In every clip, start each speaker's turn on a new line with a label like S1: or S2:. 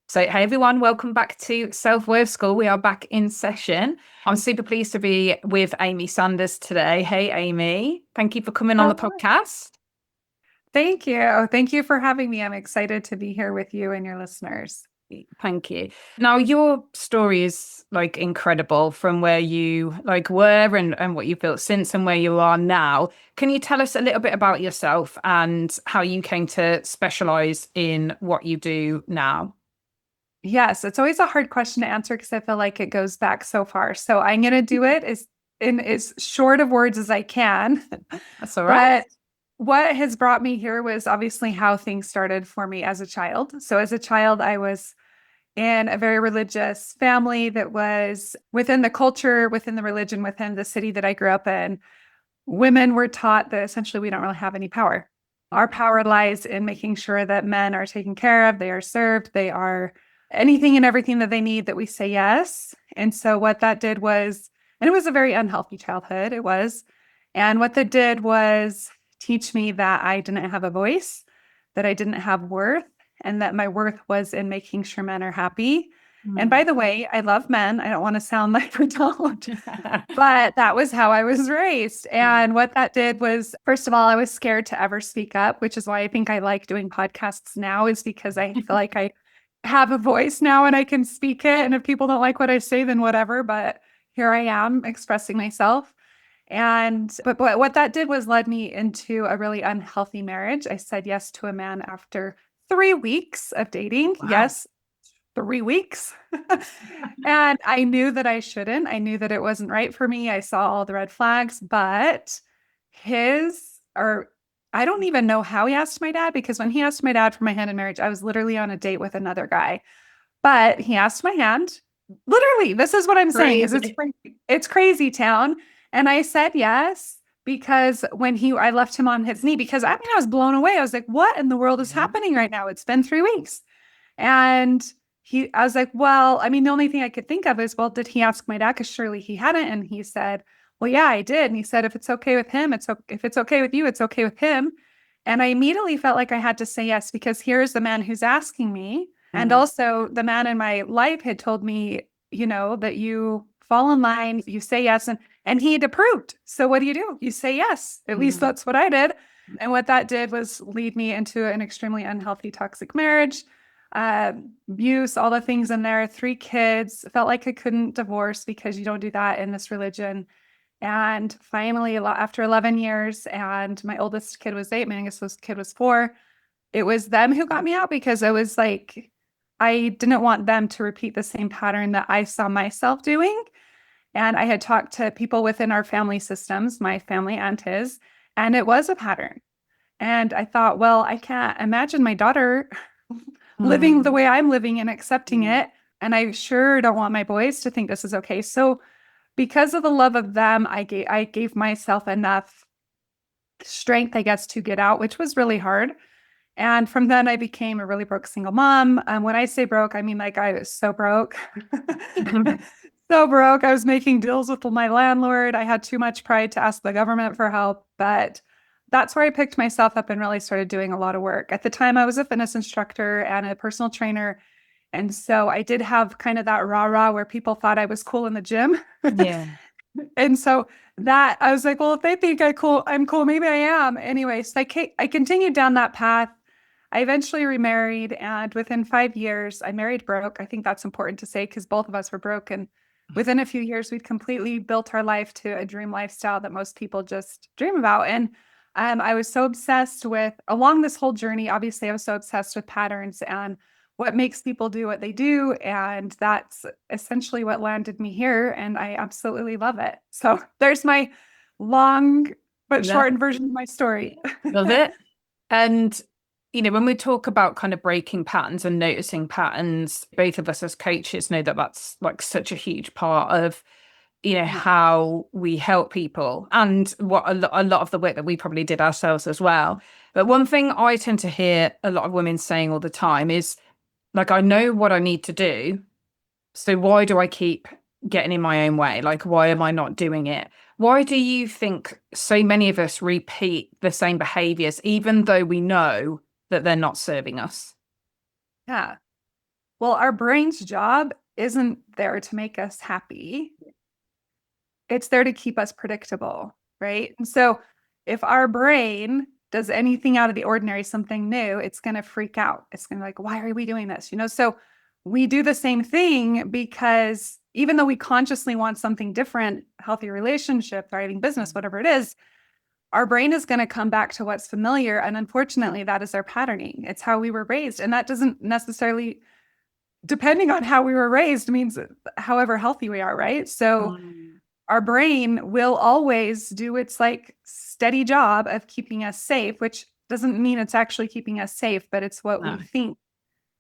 S1: So, hey everyone, welcome back to Self Worth School. We are back in session. I'm super pleased to be with Amy Sanders today. Hey, Amy, thank you for coming on the
S2: Oh,
S1: podcast.
S2: thank you. Thank you for having me. I'm excited to be here with you and your listeners.
S1: Thank you. Now, your story is like incredible from where you like were and what you built since and where you are now. Can you tell us a little bit about yourself and how you came to specialize in what you do now?
S2: Yes, it's always a hard question to answer because I feel like it goes back so far. So I'm going to do it as in as short of words as I can.
S1: That's all right.
S2: But what has brought me here was obviously how things started for me as a child. So as a child, I was in a very religious family that was within the culture, within the religion, within the city that I grew up in. Women were taught that essentially we don't really have any power. Our power lies in making sure that men are taken care of, they are served, they are anything and everything that they need, that we say yes. And so what that did was, and it was a very unhealthy childhood, it was. And what that did was teach me that I didn't have a voice, that I didn't have worth, and that my worth was in making sure men are happy. And by
S1: Mm.
S2: the way, I love men. I don't want to sound like I don't. But that was how I was raised. And what that did was, first of all, I was scared to ever speak up, which is why I think I like doing podcasts now, is because I feel like I have a voice now and I can speak it. And if people don't like what I say, then whatever. But here I am expressing myself. But what that did was led me into a really unhealthy marriage. I said yes to a man after 3 weeks of dating.
S1: Wow.
S2: Yes, 3 weeks. And I knew that I shouldn't. I knew that it wasn't right for me. I saw all the red flags, but his, or I don't even know how he asked my dad, because when he asked my dad for my hand in marriage, I was literally on a date with another guy. But he asked my hand. Literally, this is what I'm saying is
S1: Crazy.
S2: it's crazy town. And I said yes because when I left him on his knee, because I mean I was blown away. I was like, what in the world is
S1: Yeah.
S2: happening right now? It's been 3 weeks. And I was like, well, I mean, the only thing I could think of is, well, did he ask my dad? Because surely he hadn't. And he said, well, yeah, I did. And he said, if it's okay with him, if it's okay with you, it's okay with him. And I immediately felt like I had to say yes, because here's the man who's asking me. And
S1: Mm.
S2: also the man in my life had told me, that you fall in line, you say yes. And he had approved. So what do? You say yes. At least
S1: Mm.
S2: that's what I did. And what that did was lead me into an extremely unhealthy, toxic marriage, uh, abuse, all the things in there, 3 kids. Felt like I couldn't divorce because you don't do that in this religion. And finally, after 11 years, and my oldest kid was 8, my youngest kid was 4, it was them who got me out, because it was like, I didn't want them to repeat the same pattern that I saw myself doing. And I had talked to people within our family systems, my family and his, and it was a pattern. And I thought, well, I can't imagine my daughter living the
S1: Mm.
S2: way I'm living and accepting
S1: Mm.
S2: it. And I sure don't want my boys to think this is okay. So, because of the love of them, I gave myself enough strength, I guess, to get out, which was really hard. And from then, I became a really broke single mom. When I say broke, I mean like I was so broke. So broke. I was making deals with my landlord. I had too much pride to ask the government for help. But that's where I picked myself up and really started doing a lot of work. At the time, I was a fitness instructor and a personal trainer. And so I did have kind of that rah rah where people thought I was cool in the gym.
S1: Yeah.
S2: And so that I was like, well, if they think I'm cool, maybe I am. Anyway, so I continued down that path. I eventually remarried, and within 5 years, I married broke. I think that's important to say because both of us were broke. And within a few years, we'd completely built our life to a dream lifestyle that most people just dream about. And I was so obsessed with, along this whole journey, obviously, I was so obsessed with patterns and what makes people do what they do. And that's essentially what landed me here. And I absolutely love it. So there's my long but
S1: No,
S2: shortened version of my story.
S1: love it. And, when we talk about kind of breaking patterns and noticing patterns, both of us as coaches know that that's like such a huge part of, how we help people and what a lot of the work that we probably did ourselves as well. But one thing I tend to hear a lot of women saying all the time is like, I know what I need to do. So why do I keep getting in my own way? Like, why am I not doing it? Why do you think so many of us repeat the same behaviors, even though we know that they're not serving us?
S2: Yeah. Well, our brain's job isn't there to make us happy. It's there to keep us predictable, right? And so if our brain does anything out of the ordinary, something new, it's going to freak out. It's going to be like, why are we doing this? So we do the same thing because even though we consciously want something different, healthy relationship, thriving business, whatever it is, our brain is going to come back to what's familiar. And unfortunately, that is our patterning. It's how we were raised. And that doesn't necessarily, depending on how we were raised, means however healthy we are, right? So
S1: Mm.
S2: our brain will always do its like steady job of keeping us safe, which doesn't mean it's actually keeping us safe, but it's what
S1: No.
S2: we think.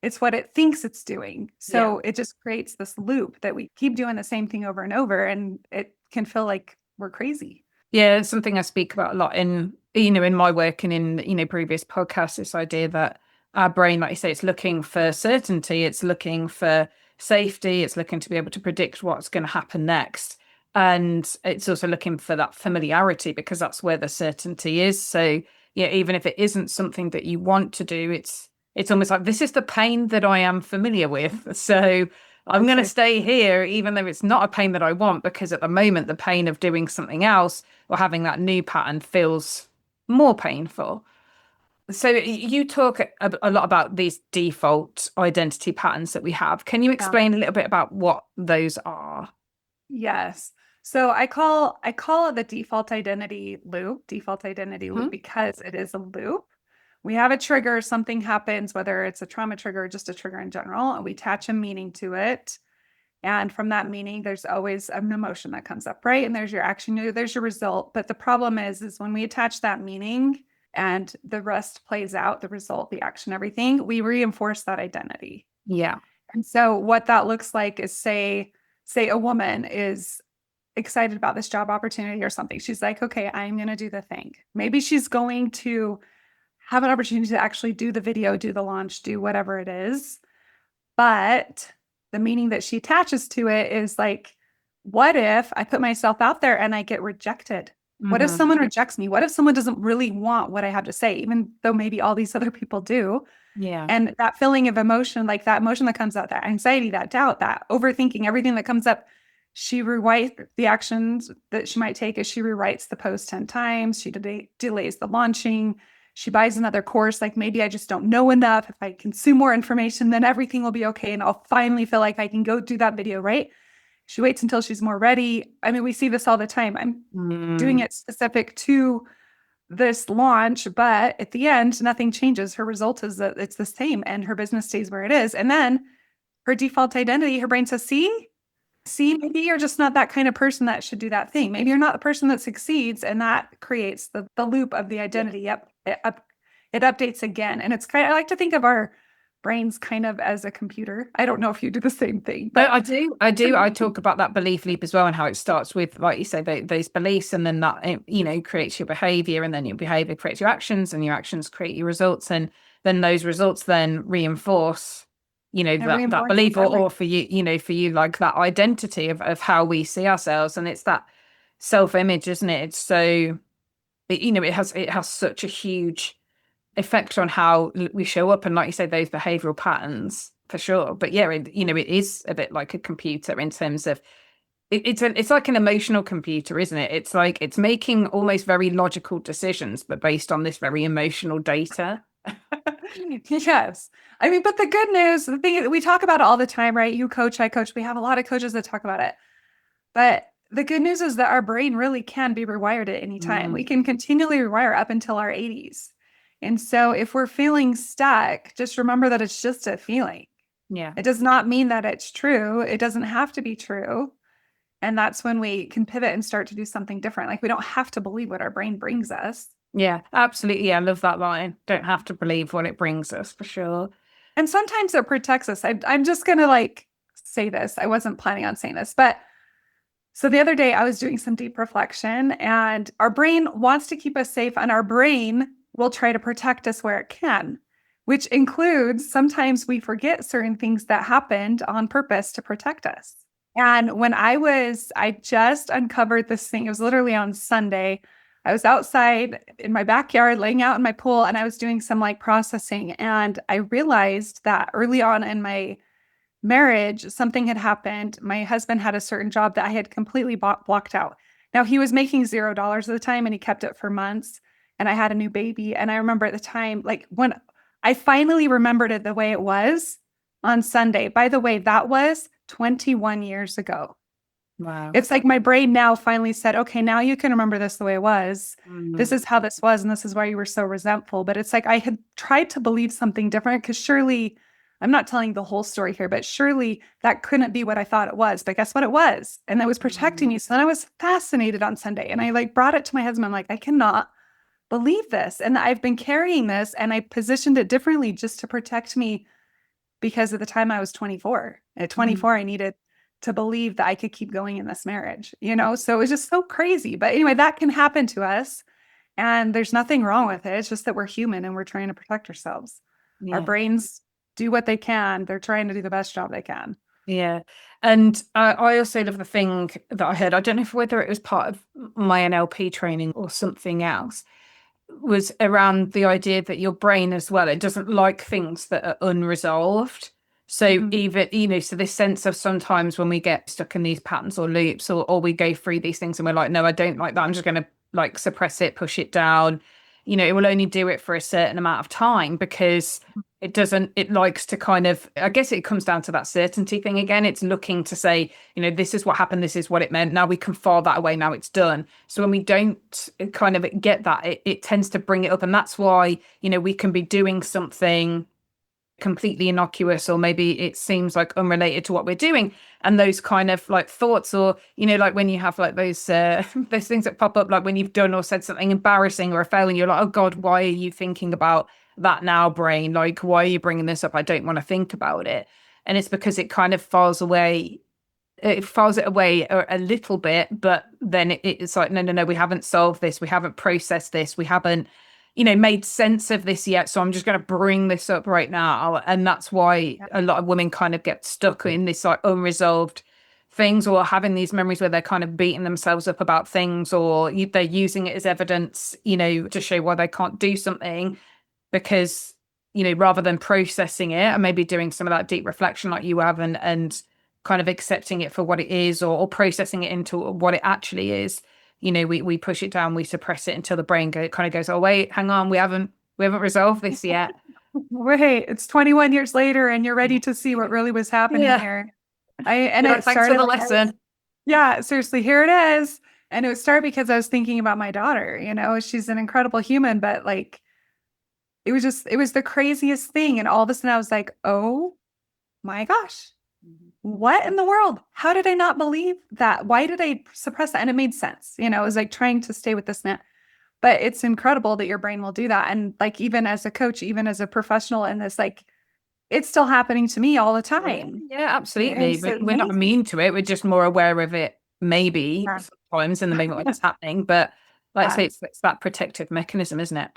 S2: It's what it thinks it's doing.
S1: Yeah.
S2: So it just creates this loop that we keep doing the same thing over and over, and it can feel like we're crazy.
S1: Yeah, it's something I speak about a lot in my work and in, previous podcasts, this idea that our brain, like you say, it's looking for certainty, it's looking for safety, it's looking to be able to predict what's going to happen next. And it's also looking for that familiarity because that's where the certainty is. So, yeah, even if it isn't something that you want to do, it's almost like this is the pain that I am familiar with. So I'm going to
S2: Exactly.
S1: stay here, even though it's not a pain that I want, because at the moment, the pain of doing something else or having that new pattern feels more painful. So you talk a lot about these default identity patterns that we have. Can you
S2: Yeah.
S1: explain a little bit about what those are?
S2: Yes. So I call it the default identity loop
S1: Hmm.
S2: because it is a loop. We have a trigger, something happens, whether it's a trauma trigger or just a trigger in general, and we attach a meaning to it. And from that meaning, there's always an emotion that comes up, right? And there's your action, there's your result. But the problem is when we attach that meaning and the rest plays out, the result, the action, everything, we reinforce that identity.
S1: Yeah.
S2: And so what that looks like is say a woman is excited about this job opportunity or something. She's like, okay, I'm going to do the thing. Maybe she's going to have an opportunity to actually do the video, do the launch, do whatever it is. But the meaning that she attaches to it is like, what if I put myself out there and I get rejected? What if
S1: Hmm.
S2: someone rejects me? What if someone doesn't really want what I have to say, even though maybe all these other people do?
S1: Yeah.
S2: And that feeling of emotion, like that emotion that comes out, that anxiety, that doubt, that overthinking, everything that comes up, she rewrites the actions that she might take as she rewrites the post 10 times. She delays the launching. She buys another course. Like maybe I just don't know enough. If I consume more information, then everything will be okay. And I'll finally feel like I can go do that video, right? She waits until she's more ready. I mean, we see this all the time. I'm doing
S1: Mm.
S2: it specific to this launch, but at the end, nothing changes. Her result is that it's the same and her business stays where it is. And then her default identity, her brain says, see, maybe you're just not that kind of person that should do that thing. Maybe you're not the person that succeeds. And that creates the loop of the
S1: Yeah.
S2: identity. Yep. It updates again. And it's kind of, I like to think of our brains kind of as a computer. I don't know if you do the same thing,
S1: No,
S2: but
S1: I do. I do. I talk about that belief loop as well and how it starts with, like you say, those beliefs, and then that, creates your behavior, and then your behavior creates your actions, and your actions create your results. And then those results then reinforce,
S2: it
S1: that
S2: reinforces
S1: belief, or
S2: everything.
S1: for you, for you, like that identity of how we see ourselves. And it's that self-image, isn't it? It's so, it has such a huge effect on how we show up, and like you say, those behavioral patterns for sure. But yeah, it is a bit like a computer in terms of it's like an emotional computer, isn't it? It's like it's making almost very logical decisions, but based on this very emotional data.
S2: Yes. I mean, but the good news, the thing we talk about it all the time, right? You coach, I coach. We have a lot of coaches that talk about it. But the good news is that our brain really can be rewired at any time. We
S1: Mm.
S2: can continually rewire up until our 80s. And so if we're feeling stuck, just remember that it's just a feeling.
S1: Yeah.
S2: It does not mean that it's true. It doesn't have to be true. And that's when we can pivot and start to do something different. Like we don't have to believe what our brain brings us.
S1: Yeah, absolutely. Yeah, I love that line. Don't have to believe what it brings us for sure.
S2: And sometimes it protects us. I'm just going to like say this. I wasn't planning on saying this, but so the other day I was doing some deep reflection, and our brain wants to keep us safe, and our brain will try to protect us where it can, which includes sometimes we forget certain things that happened on purpose to protect us. And I just uncovered this thing. It was literally on Sunday. I was outside in my backyard, laying out in my pool, and I was doing some like processing. And I realized that early on in my marriage, something had happened. My husband had a certain job that I had completely blocked out. Now he was making $0 at the time and he kept it for months. And I had a new baby. And I remember at the time, like when I finally remembered it the way it was on Sunday. By the way, that was 21 years ago.
S1: Wow.
S2: It's like my brain now finally said, okay, now you can remember this the way it was. This
S1: Mm.
S2: is how this was, and this is why you were so resentful. But it's like I had tried to believe something different because surely, I'm not telling the whole story here, but surely that couldn't be what I thought it was. But guess what it was? And that was protecting
S1: Mm.
S2: me. So then I was fascinated on Sunday and I like brought it to my husband. I'm like, I cannot believe this. And I've been carrying this and I positioned it differently just to protect me because at the time I was 24. At
S1: Mm.
S2: 24, I needed to believe that I could keep going in this marriage, you know? So it was just so crazy. But anyway, that can happen to us. And there's nothing wrong with it. It's just that we're human and we're trying to protect ourselves. Our
S1: Yeah.
S2: brains do what they can, they're trying to do the best job they can.
S1: Yeah. And I also love the thing that I heard. I don't know if whether it was part of my NLP training or something else, was around the idea that your brain as well, it doesn't like things that are unresolved. So
S2: Mhm.
S1: even, so this sense of sometimes when we get stuck in these patterns or loops or we go through these things and we're like, no, I don't like that. I'm just going to like suppress it, push it down. It will only do it for a certain amount of time because it doesn't, it likes to kind of, I guess it comes down to that certainty thing again. It's looking to say, this is what happened. This is what it meant. Now we can file that away. Now it's done. So when we don't kind of get that, it tends to bring it up. And that's why, we can be doing something completely innocuous or maybe it seems like unrelated to what we're doing, and those kind of like thoughts or like when you have like those those things that pop up like when you've done or said something embarrassing or a fail and you're like, oh god, why are you thinking about that now, brain? Like, why are you bringing this up? I don't want to think about it. And it's because it kind of falls away, it files it away a little bit, but then it's like, no, no, no, we haven't solved this. We haven't processed this. We haven't, made sense of this yet. So I'm just going to bring this up right now. And that's why
S2: Yeah.
S1: a lot of women kind of get stuck in this like unresolved things or having these memories where they're kind of beating themselves up about things or they're using it as evidence, to show why they can't do something because rather than processing it and maybe doing some of that deep reflection like you have and kind of accepting it for what it is or processing it into what it actually is, we push it down, we suppress it until the brain kind of goes, oh wait, hang on, we haven't resolved this yet.
S2: Wait, it's 21 years later and you're ready to see what really was happening
S1: Yeah.
S2: here. And
S1: You're
S2: it
S1: like, thanks for
S2: started
S1: the
S2: like
S1: lesson.
S2: yeah, seriously, here it is. And it started because I was thinking about my daughter, she's an incredible human, but like it was the craziest thing. And all of a sudden I was like, oh my gosh, what in the world? How did I not believe that? Why did I suppress that? And it made sense. It was like trying to stay with this net. But it's incredible that your brain will do that. And like even as a coach, even as a professional in this, like it's still happening to me all the
S1: Yeah,
S2: time.
S1: yeah,
S2: And
S1: absolutely.
S2: so
S1: But
S2: it's
S1: we're not
S2: amazing.
S1: immune to it. We're just more aware of it, maybe
S2: Yeah.
S1: sometimes in the moment when it's happening. But like I say,
S2: Yeah.
S1: it's that protective mechanism, isn't it?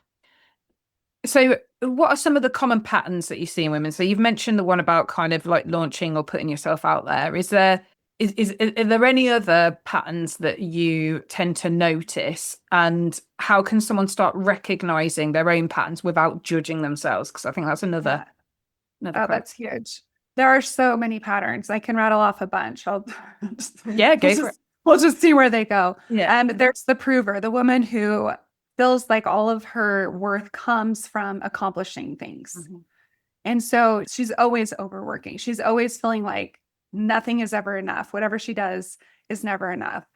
S1: So, what are some of the common patterns that you see in women? So, you've mentioned the one about kind of like launching or putting yourself out there. Are there any other patterns that you tend to notice? And how can someone start recognizing their own patterns without judging themselves? Because I think that's another
S2: Yeah.
S1: another
S2: Oh,
S1: kind of
S2: that's huge. There are so many patterns. I can rattle off a bunch. I'll just,
S1: yeah,
S2: we'll
S1: go for it.
S2: just we'll just see where they go.
S1: Yeah.
S2: There's the prover, the woman who feels like all of her worth comes from accomplishing things.
S1: Mhm.
S2: And so she's always overworking. She's always feeling like nothing is ever enough. Whatever she does is never enough.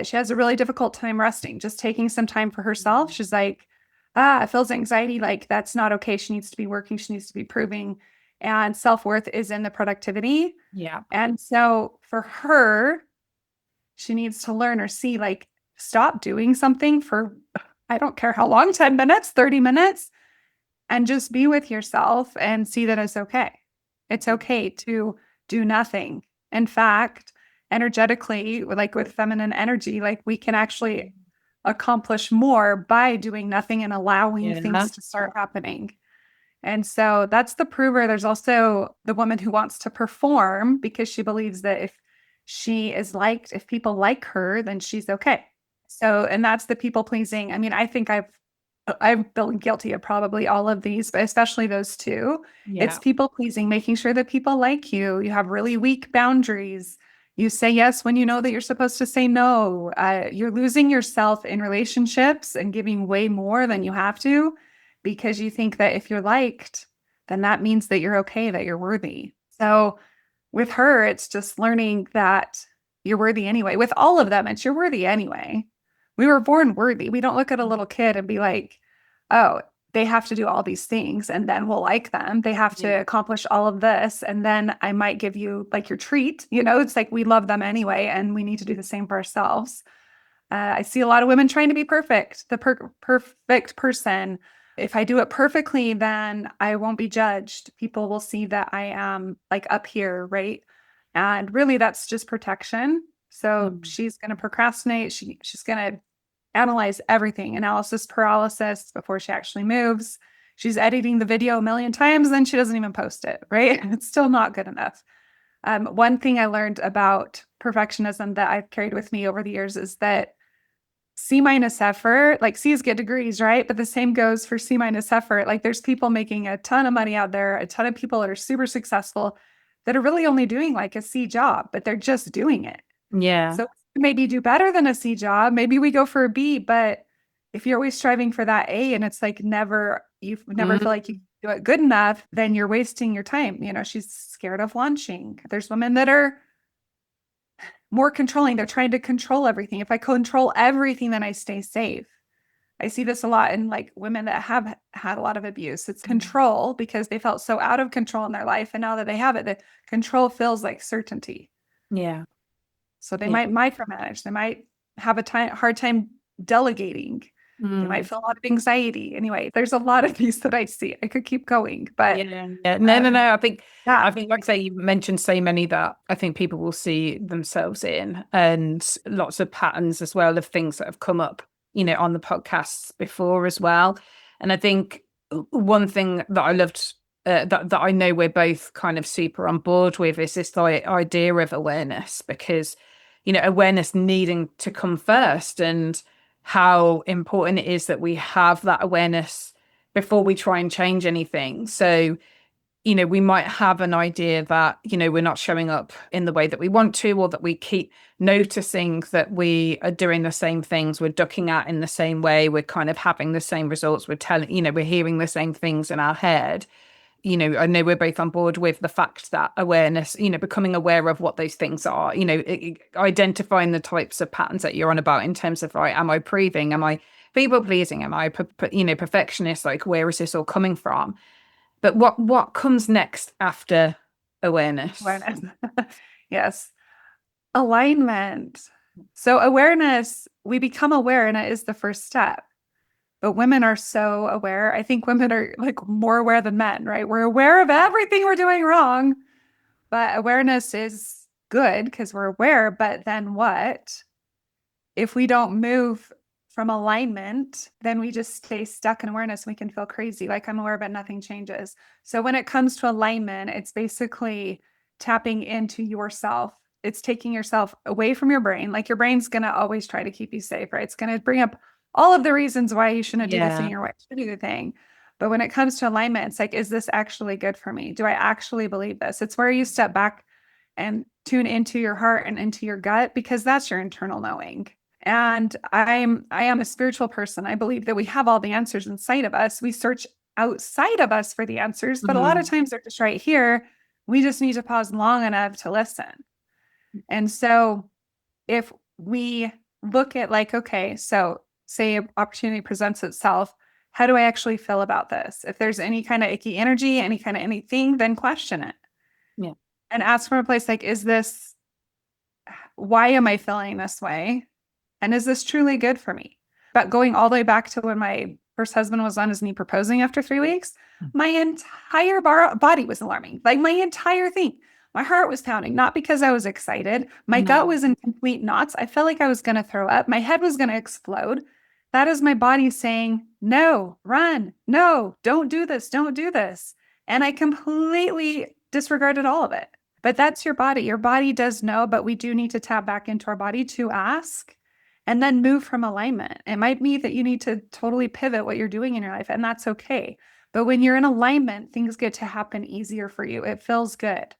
S2: She has a really difficult time resting, just taking some time for herself. She's like, it feels anxiety. Like that's not okay. She needs to be working. She needs to be proving. And self worth is in the productivity.
S1: Yeah.
S2: And so for her, she needs to learn or see like, stop doing something for, I don't care how long, 10 minutes, 30 minutes and just be with yourself and see that it's okay. It's okay to do nothing. In fact, energetically, like with feminine energy, like we can actually accomplish more by doing nothing and allowing
S1: Yeah.
S2: things to start happening. And so that's the prover. There's also the woman who wants to perform because she believes that if she is liked, if people like her, then she's okay. So, and that's the people pleasing. I mean, I think I've I've been guilty of probably all of these, but especially those two. It's
S1: Yeah.
S2: people pleasing, making sure that people like you. You have really weak boundaries. You say yes when you know that you're supposed to say no. You're losing yourself in relationships and giving way more than you have to because you think that if you're liked, then that means that you're okay, that you're worthy. So with her, it's just learning that you're worthy anyway. With all of them, it's you're worthy anyway. We were born worthy. We don't look at a little kid and be like, oh, they have to do all these things and then we'll like them. They have to
S1: Yeah.
S2: accomplish all of this. And then I might give you like your treat. It's like we love them anyway. And we need to do the same for ourselves. I see a lot of women trying to be perfect, the perfect person. If I do it perfectly, then I won't be judged. People will see that I am like up here, right? And really, that's just protection. So
S1: Mm.
S2: she's going to procrastinate. She's going to analyze everything, analysis paralysis before she actually moves. She's editing the video a million times, then she doesn't even post it, right? It's still not good enough. One thing I learned about perfectionism that I've carried with me over the years is that C minus effort, like C is good degrees, right? But the same goes for C minus effort. Like there's people making a ton of money out there, a ton of people that are super successful that are really only doing like a C job, but they're just doing it.
S1: Yeah.
S2: So maybe do better than a C job. Maybe we go for a B, but if you're always striving for that A and it's like you never feel
S1: Mm.
S2: like you do it good enough, then you're wasting your time. She's scared of launching. There's women that are more controlling. They're trying to control everything. If I control everything, then I stay safe. I see this a lot in like women that have had a lot of abuse. It's control because they felt so out of control in their life. And now that they have it, the control feels like certainty.
S1: Yeah.
S2: So they
S1: Yeah.
S2: might micromanage. They might have hard time delegating. They might
S1: Mm.
S2: feel a lot of anxiety. Anyway, there's a lot of these that I see. I could keep going, but
S1: Yeah. Yeah. No, no, no.
S2: yeah,
S1: Like I say, you mentioned so many that I think people will see themselves in, and lots of patterns as well of things that have come up, on the podcasts before as well. And I think one thing that I loved, that I know we're both kind of super on board with, is this idea of awareness, because, awareness needing to come first, and how important it is that we have that awareness before we try and change anything. So, we might have an idea that, we're not showing up in the way that we want to, or that we keep noticing that we are doing the same things, we're ducking out in the same way, we're kind of having the same results, we're telling, we're hearing the same things in our head. I know we're both on board with the fact that awareness, becoming aware of what those things are, identifying the types of patterns that you're on about in terms of, right, am I proving? Am I people pleasing? Am I, perfectionist? Like, where is this all coming from? But what comes next after awareness?
S2: awareness. Yes. Alignment. So awareness, we become aware and it is the first step. But women are so aware. I think women are like more aware than men, right? We're aware of everything we're doing wrong, but awareness is good because we're aware. But then what? If we don't move from alignment, then we just stay stuck in awareness. We can feel crazy, like I'm aware, but nothing changes. So when it comes to alignment, it's basically tapping into yourself. It's taking yourself away from your brain. Like your brain's going to always try to keep you safe, right? It's going to bring up all of the reasons why you shouldn't do the
S1: Yeah.
S2: thing or why you should do the thing. But when it comes to alignment, it's like, is this actually good for me? Do I actually believe this? It's where you step back and tune into your heart and into your gut because that's your internal knowing. And I am a spiritual person. I believe that we have all the answers inside of us. We search outside of us for the answers, but a lot of
S1: Mm.
S2: times they're just right here. We just need to pause long enough to listen. And so if we look at like, okay, so say an opportunity presents itself, how do I actually feel about this? If there's any kind of icky energy, any kind of anything, then question it
S1: Yeah.
S2: and ask from a place like, why am I feeling this way? And is this truly good for me? But going all the way back to when my first husband was on his knee proposing after 3 weeks, my entire body was alarming. Like my entire thing. My heart was pounding, not because I was excited. My gut
S1: No.
S2: was in complete knots. I felt like I was going to throw up. My head was going to explode. That is my body saying, no, run, no, don't do this, don't do this. And I completely disregarded all of it. But that's your body. Your body does know, but we do need to tap back into our body to ask. and then move from alignment. It might be that you need to totally pivot what you're doing in your life, and that's okay. But when you're in alignment, things get to happen easier for you. It feels good.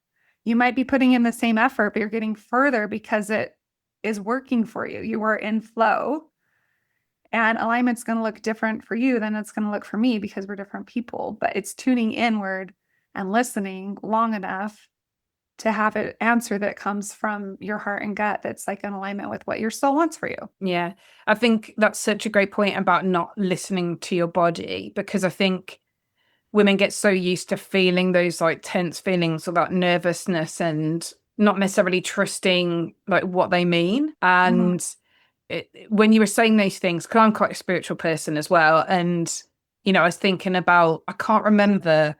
S2: You might be putting in the same effort, but you're getting further because it is working for you. You are in flow, and alignment's going to look different for you than it's going to look for me because we're different people. But it's tuning inward and listening long enough to have an answer that comes from your heart and gut that's like in alignment with what your soul wants for you.
S1: Yeah. I think that's such a great point about not listening to your body, because I think women get so used to feeling those like tense feelings or that nervousness and not necessarily trusting like what they mean.
S2: Mhm.
S1: And when you were saying these things, because I'm quite a spiritual person as well, and I was thinking about, I can't remember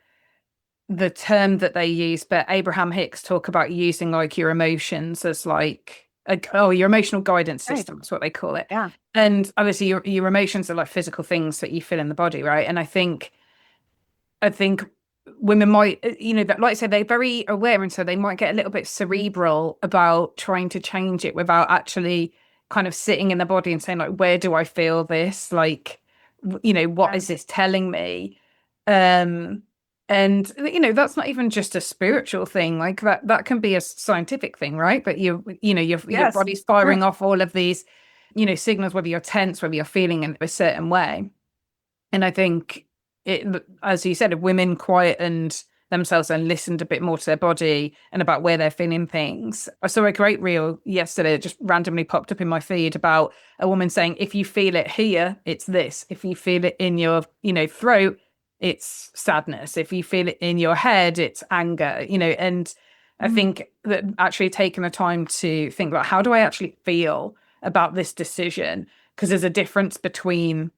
S1: the term that they use, but Abraham Hicks talk about using like your emotions as like your emotional guidance
S2: Right.
S1: system is what they call it.
S2: Yeah.
S1: And obviously your emotions are like physical things that you feel in the body, right? And I think women might, that, like I said, they're very aware, and so they might get a little bit cerebral about trying to change it without actually kind of sitting in the body and saying, like, where do I feel this? Like, what
S2: Yeah.
S1: is this telling me? Um, and that's not even just a spiritual thing. Like that can be a scientific thing, right? But your
S2: Yes.
S1: body's
S2: True.
S1: firing off all of these, signals, whether you're tense, whether you're feeling in a certain way. And I think as you said, if women quietened themselves and listened a bit more to their body and about where they're feeling things. I saw a great reel yesterday that just randomly popped up in my feed about a woman saying, if you feel it here, it's this. If you feel it in your, throat, it's sadness. If you feel it in your head, it's anger, and I
S2: Mhm.
S1: think that actually taking the time to think about, how do I actually feel about this decision? Because there's a difference between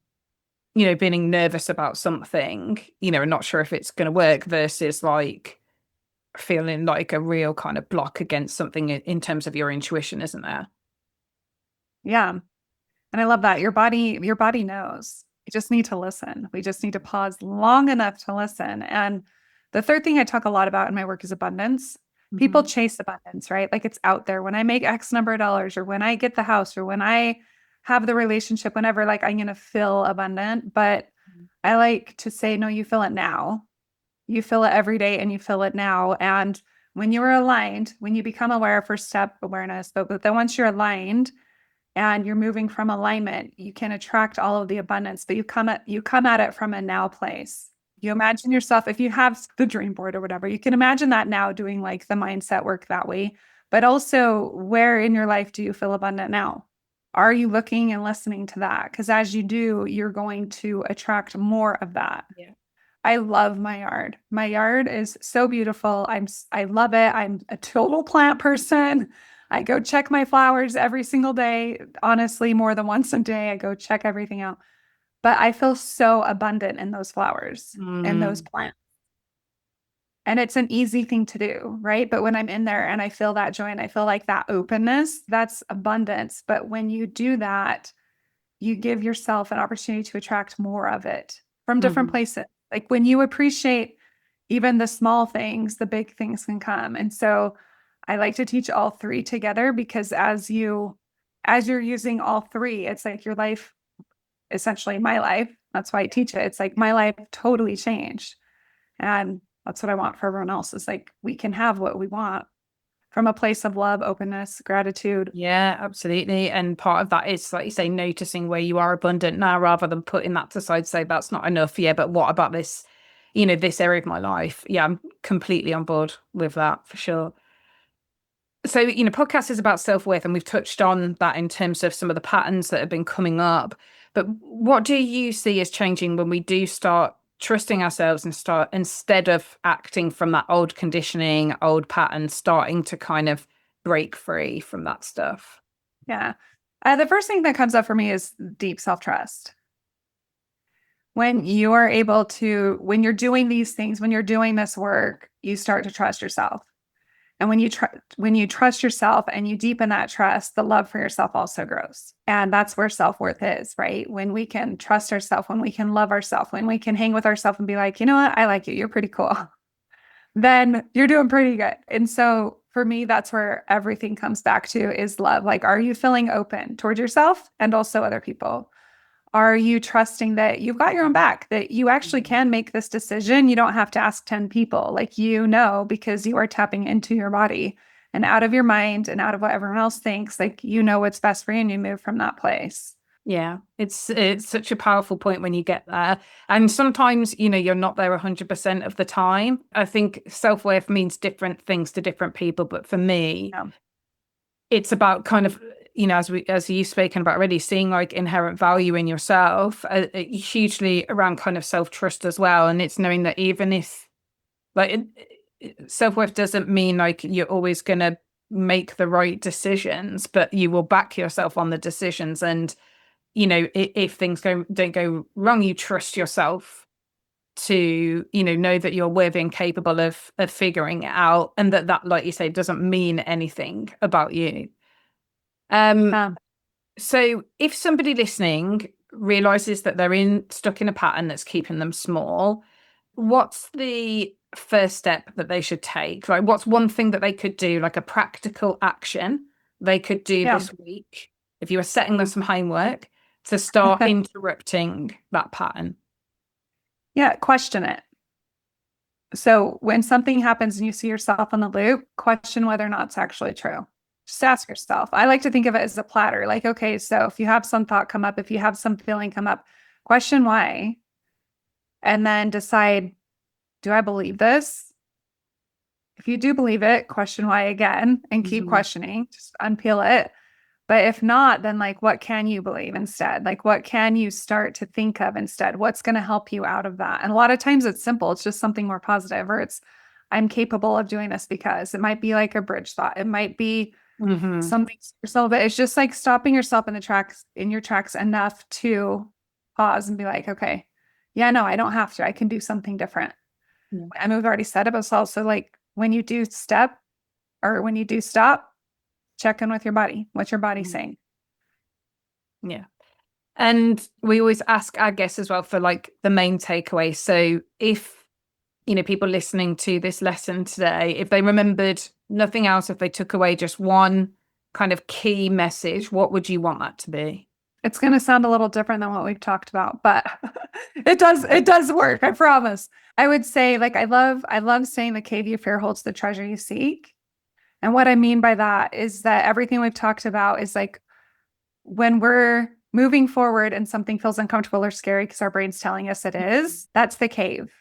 S1: being nervous about something, and not sure if it's going to work versus like feeling like a real kind of block against something in terms of your intuition, isn't there?
S2: Yeah. And I love that. Your body knows. You just need to listen. We just need to pause long enough to listen. And the third thing I talk a lot about in my work is abundance. People
S1: Hmm.
S2: chase abundance, right? Like it's out there. When I make X number of dollars, or when I get the house, or when I have the relationship, whenever, like, I'm going to feel abundant. But I like to say, no, you feel it now. You feel it every day, and you feel it now. And when you are aligned, when you become aware, first step awareness, but then once you're aligned, and you're moving from alignment, you can attract all of the abundance, but you come at it from a now place. You imagine yourself, if you have the dream board or whatever, you can imagine that now, doing like the mindset work that way. But also, where in your life do you feel abundant now? Are you looking and listening to that? Because as you do, you're going to attract more of that.
S1: Yeah.
S2: I love my yard. My yard is so beautiful. I love it. I'm a total plant person. I go check my flowers every single day. Honestly, more than once a day, I go check everything out. But I feel so abundant in those flowers and those
S1: Mm.
S2: plants. And it's an easy thing to do, right? But when I'm in there and I feel that joy and I feel like that openness, that's abundance. But when you do that, you give yourself an opportunity to attract more of it from different
S1: Hmm.
S2: places. Like when you appreciate even the small things, the big things can come. And so I like to teach all three together, because as you're using all three, it's like your life, essentially my life. That's why I teach it. It's like my life totally changed. And that's what I want for everyone else, is like we can have what we want from a place of love, openness, gratitude.
S1: Yeah, absolutely. And part of that is, like you say, noticing where you are abundant now rather than putting that to side, say that's not enough. Yeah, but what about this, this area of my life? Yeah, I'm completely on board with that for sure. So, podcast is about self-worth, and we've touched on that in terms of some of the patterns that have been coming up. But what do you see as changing when we do start trusting ourselves and start, instead of acting from that old conditioning, old pattern, starting to kind of break free from that stuff?
S2: Yeah. The first thing that comes up for me is deep self trust. When you are able to, when you're doing these things, when you're doing this work, you start to trust yourself. And when you trust yourself and you deepen that trust, the love for yourself also grows. And that's where self-worth is, right? When we can trust ourselves, when we can love ourselves, when we can hang with ourselves and be like, you know what, I like you, you're pretty cool, then you're doing pretty good. And so for me, that's where everything comes back to is love. Like, are you feeling open toward yourself and also other people? Are you trusting that you've got your own back, that you actually can make this decision? You don't have to ask 10 people, like, because you are tapping into your body and out of your mind and out of what everyone else thinks, like, what's best for you and you move from that place.
S1: Yeah, it's such a powerful point when you get there. And sometimes, you're not there 100% of the time. I think self-worth means different things to different people, but for me,
S2: Yeah.
S1: it's about kind of, as you've spoken about already, seeing like inherent value in yourself, hugely around kind of self-trust as well. And it's knowing that even if like self-worth doesn't mean like you're always gonna make the right decisions, but you will back yourself on the decisions. And if things don't go wrong, you trust yourself to know that you're worthy and capable of figuring it out, and that like you say doesn't mean anything about you. um
S2: Um,
S1: so if somebody listening realizes that they're stuck in a pattern that's keeping them small, what's the first step that they should take? Like, what's one thing that they could do, like a practical action they could do
S2: yeah.
S1: this week, if you were setting them some homework to start interrupting that pattern?
S2: Yeah. Question it. So when something happens and you see yourself on the loop, question whether or not it's actually true. Just ask yourself. I like to think of it as a platter. Like, okay, so if you have some thought come up, if you have some feeling come up, question why, and then decide, do I believe this? If you do believe it, question why again and keep
S1: Mhm.
S2: questioning, just unpeel it. But if not, then like, what can you believe instead? Like, what can you start to think of instead? What's going to help you out of that? And a lot of times it's simple. It's just something more positive, or it's, I'm capable of doing this because it might be like a bridge thought. It might be
S1: Mhm.
S2: something yourself, but it's just like stopping yourself in your tracks enough to pause and be like, okay, yeah, no, I don't have to. I can do something different.
S1: Yeah.
S2: I mean, we've already said it, but it's also like when you do when you do stop, check in with your body. What's your body
S1: Mhm.
S2: saying?
S1: Yeah. And we always ask our guests as well for like the main takeaway. So if people listening to this lesson today, if they remembered nothing else, if they took away just one kind of key message, what would you want that to be?
S2: It's going to sound a little different than what we've talked about, but it does work, I promise. I would say like I love saying the cave you fear holds the treasure you seek. And what I mean by that is that everything we've talked about is like when we're moving forward and something feels uncomfortable or scary because our brain's telling us it is, that's the cave.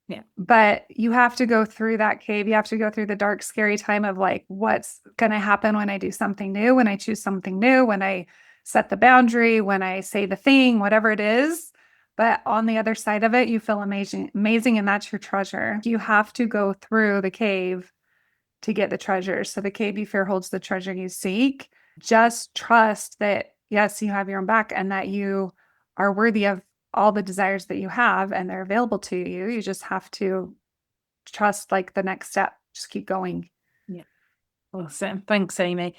S1: Yeah.
S2: But you have to go through that cave. You have to go through the dark, scary time of like, what's going to happen when I do something new, when I choose something new, when I set the boundary, when I say the thing, whatever it is. But on the other side of it, you feel amazing, amazing, and that's your treasure. You have to go through the cave to get the treasure. So the cave you fear holds the treasure you seek. Just trust that, yes, you have your own back and that you are worthy of all the desires that you have and they're available to you. You just have to trust like the next step. Just keep going.
S1: Yeah. Awesome. Thanks, Amy.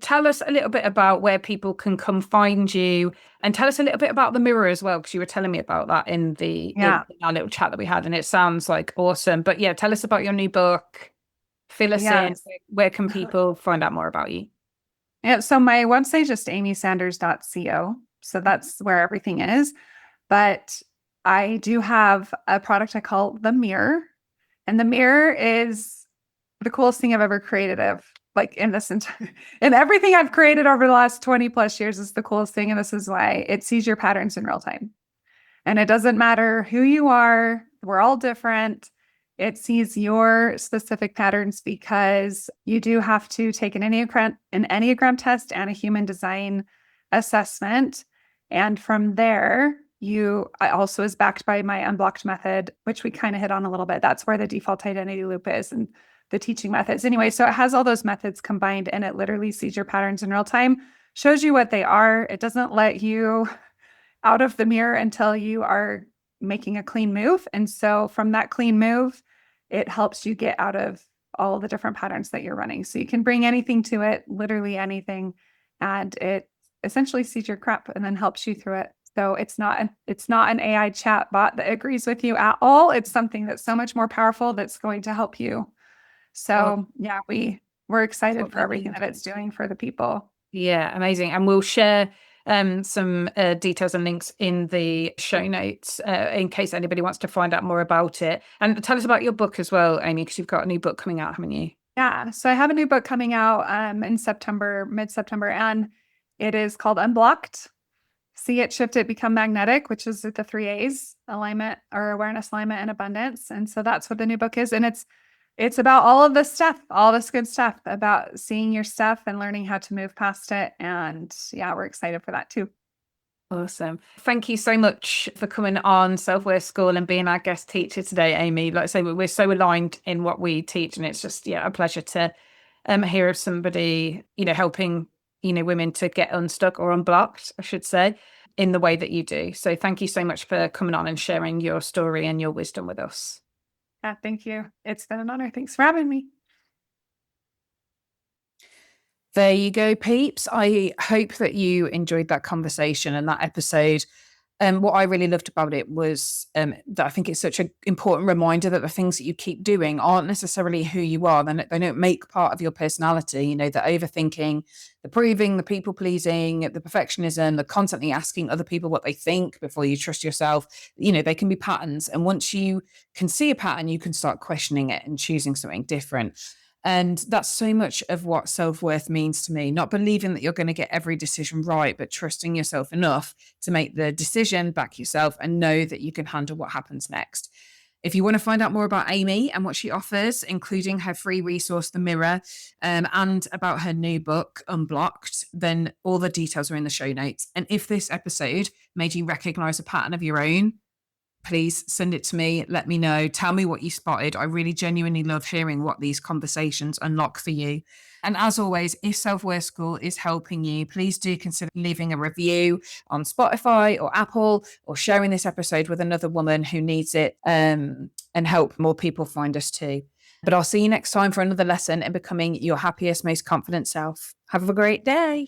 S1: Tell us a little bit about where people can come find you, and tell us a little bit about the mirror as well, because you were telling me about that in
S2: Yeah.
S1: our little chat that we had, and it sounds like awesome. But yeah, tell us about your new book. Fill us in.
S2: Yes.
S1: Where can people find out more about you?
S2: Yeah. So my website is just amysanders.co. So that's where everything is. But I do have a product I call the mirror. And the mirror is the coolest thing I've ever created of like in this entire and everything I've created over the last 20 plus years is the coolest thing. And this is why it sees your patterns in real time. And it doesn't matter who you are, we're all different. It sees your specific patterns because you do have to take an Enneagram test and a human design assessment. And from there, I also is backed by my unblocked method, which we kind of hit on a little bit. That's where the default identity loop is and the teaching methods. Anyway, so it has all those methods combined and it literally sees your patterns in real time, shows you what they are. It doesn't let you out of the mirror until you are making a clean move. And so from that clean move, it helps you get out of all the different patterns that you're running. So you can bring anything to it, literally anything, and it essentially sees your crap and then helps you through it. So it's not an AI chat bot that agrees with you at all. It's something that's so much more powerful that's going to help you
S1: Oh,
S2: So yeah, we're excited
S1: what
S2: for everything that it's
S1: amazing.
S2: doing for the people.
S1: Yeah, amazing. And we'll share some details and links in the show notes in case anybody wants to find out more about it. And tell us about your book as well, Amy, because you've got a new book coming out, haven't you?
S2: Yeah. So I have a new book coming out in September, mid-September, and it is called Unblocked. See it, shift it, become magnetic, which is the three A's: alignment or awareness, alignment, and abundance. And so that's what the new book is. And it's about all of this stuff, all this good stuff about seeing your stuff and learning how to move past it. And yeah, we're excited for that too.
S1: Awesome. Thank you so much for coming on Self-Worth School and being our guest teacher today, Amy. Like I say, we're so aligned in what we teach, and it's just, yeah, a pleasure to hear of somebody, helping, women to get unstuck or unblocked, I should say, in the way that you do. So thank you so much for coming on and sharing your story and your wisdom with us.
S2: Yeah, thank you. It's been an honor. Thanks for having me.
S1: There you go, peeps. I hope that you enjoyed that conversation and that episode. What I really loved about it was that I think it's such an important reminder that the things that you keep doing aren't necessarily who you are. They don't make part of your personality. The overthinking, the proving, the people pleasing, the perfectionism, the constantly asking other people what they think before you trust yourself. They can be patterns. And once you can see a pattern, you can start questioning it and choosing something different. And that's so much of what self worth means to me. Not believing that you're going to get every decision right, but trusting yourself enough to make the decision, back yourself, and know that you can handle what happens next. If you want to find out more about Amy and what she offers, including her free resource, The Mirror, and about her new book, Unblocked, then all the details are in the show notes. And if this episode made you recognize a pattern of your own, please send it to me. Let me know. Tell me what you spotted. I really genuinely love hearing what these conversations unlock for you. And as always, if Self Worth School is helping you, please do consider leaving a review on Spotify or Apple, or sharing this episode with another woman who needs it, and help more people find us too. But I'll see you next time for another lesson in becoming your happiest, most confident self. Have a great day.